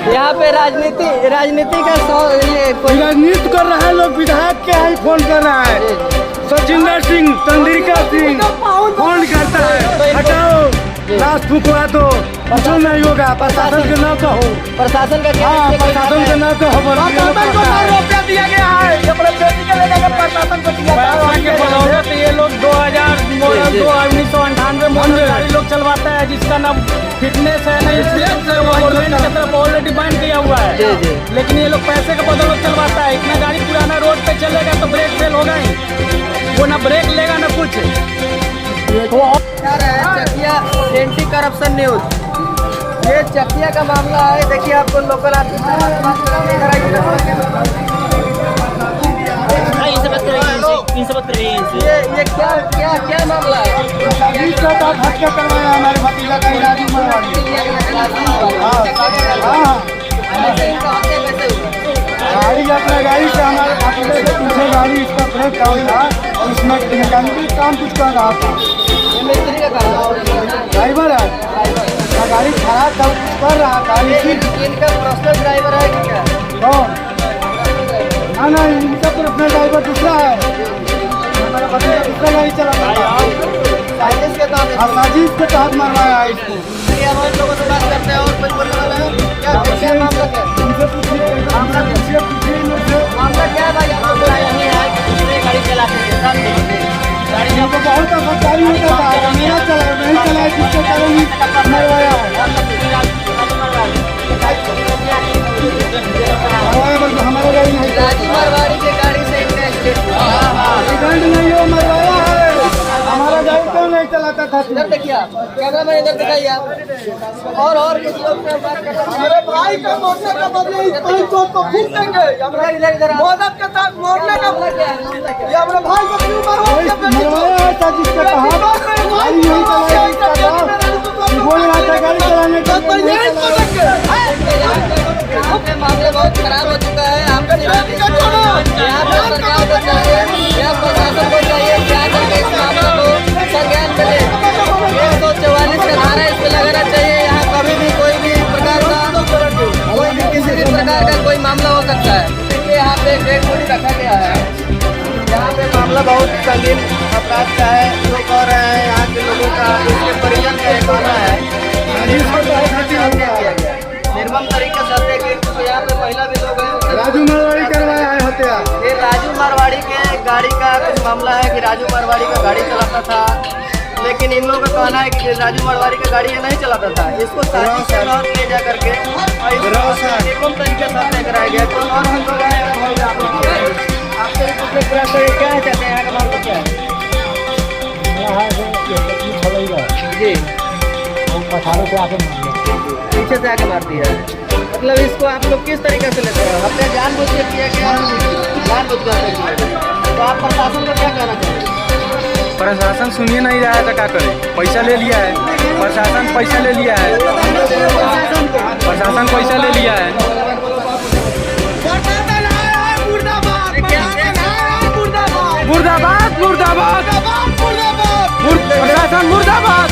यहाँ पे राजनीति का ये कोई राजनीति कर रहा है लोग, विधायक के ही फोन कर रहा है। सचिंदर सिंह, चंद्रिका सिंह फोन करता है, हटाओ लाश फूकवा दो, कुछ नहीं होगा। प्रशासन के न कहो, प्रशासन का क्या? प्रशासन के न कहो, रुपया दिया गया है अपने बेटी के लेकर प्रशासन को दिया। ये लोग 1998 मॉडल गाड़ी लोग चलवाता है, जिसका ना फिटनेस है ना गवर्नमेंट की तरफ ऑलरेडी बैन किया हुआ है। लेकिन ये लोग पैसे के बदौलत चलवाता है। इतना गाड़ी पुराना रोड पे चलेगा तो ब्रेक फेल होगा ही, वो ना ब्रेक लेगा ना कुछ। चकिया एंटी करप्शन न्यूज, ये चकिया का मामला है। देखिए आपको लोकल ये क्या मामला है? हत्या करवाया हमारे भतीजा का राजू मरवाड़ी। गाड़ी अपना गाड़ी से हमारे भतीजे से पीछे गाड़ी, इसका ब्रेक डाउन था, उसमें मैकेनिकल काम कुछ कर रहा था। ड्राइवर है, गाड़ी खराब कर रहा था। इनका पर्सनल ड्राइवर है कि क्या? ना ना, इनका पर्सनल ड्राइवर दूसरा है। हमारा भतीजा दूसरा गाड़ी चलाता था। साजिश के तहत मरवाया है इसको। हम लोगों से बात करते हैं और कुछ बोलने वाला है क्या? मामला क्या? मामला क्या है भाई? मामला यही है कि दूसरे गाड़ी चलाते थे, गाड़ी हमको बहुत अफसरदारी होता था, मेरा चला नहीं चला, जिसके कारण मरवाया है। हमारा गाड़ी नहीं, राजू मारवाड़ी के गाड़ी से इनका एक्सीडेंट नहीं हो, मरवाया है। हमारा गाड़ी क्यों नहीं चलाता था? इधर देखिए आप, कैमरा मैन इधर दिखाइए आप। और किस लोग से बात कर रहे हैं? हमारे भाई का मोड़ने का बदले इस पानी को फूक देंगे। इधर मदद के साथ मोड़ने का ये हमारे भाई को क्यों मरवाया था, जिसके तहत गाड़ी नहीं चलाया। बोल रहा था गाड़ी चलाने का यहाँ पे मामले बहुत खराब हो चुका है। आपका यहाँ पे सरकार को चाहिए या प्रशासन को चाहिए क्या करके इस मामले को संज्ञान मिले। 144 का धारा इस पे लगाना चाहिए। यहाँ कभी भी कोई भी प्रकार का किसी भी प्रकार का कोई मामला हो सकता है। देखिए यहाँ पे डेड बॉडी रखा गया है। यहाँ पे मामला बहुत संगीन अपराध का है। जो कह रहे हैं यहाँ के लोगों का, इसके परिजन का एक कहना है निर्मम तरीके से हत्या की। तो यहाँ पे महिला भी लोग हैं। राजू मारवाड़ी करवाया है हत्या। ये राजू मारवाड़ी के गाड़ी का कुछ मामला है कि राजू मारवाड़ी का गाड़ी चलाता था, लेकिन इन लोगों का कहना है कि राजू मारवाड़ी का गाड़ी ये नहीं चलाता था। इसको साजिश के तहत ले जा करके निर्मम तरीके से हत्या कराया गया। तो और हम लोग आपसे भी पूछने प्रयास करें, क्या है चाहते हैं यहाँ का मामला क्या है? जी पीछे से आके मार दिया है। मतलब इसको आप लोग किस तरीके से लेते हैं? हमने जानबूझ के किया क्या? जानबूझ कर किया। तो आप प्रशासन को क्या कहना चाहेंगे? प्रशासन सुनिए नहीं रहा है तो क्या करे? पैसा ले लिया है प्रशासन, पैसा ले लिया है प्रशासन, पैसा ले लिया है। मुर्दाबाद मुर्दाबाद प्रशासन मुर्दाबाद।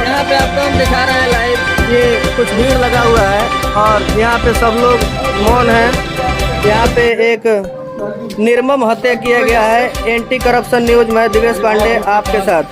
यहाँ पे आपको हम दिखा रहे हैं लाइव, ये कुछ भीड़ लगा हुआ है और यहाँ पे सब लोग मौन हैं। यहाँ पे एक निर्मम हत्या किया गया है। एंटी करप्शन न्यूज में दिवेश पांडे आपके साथ।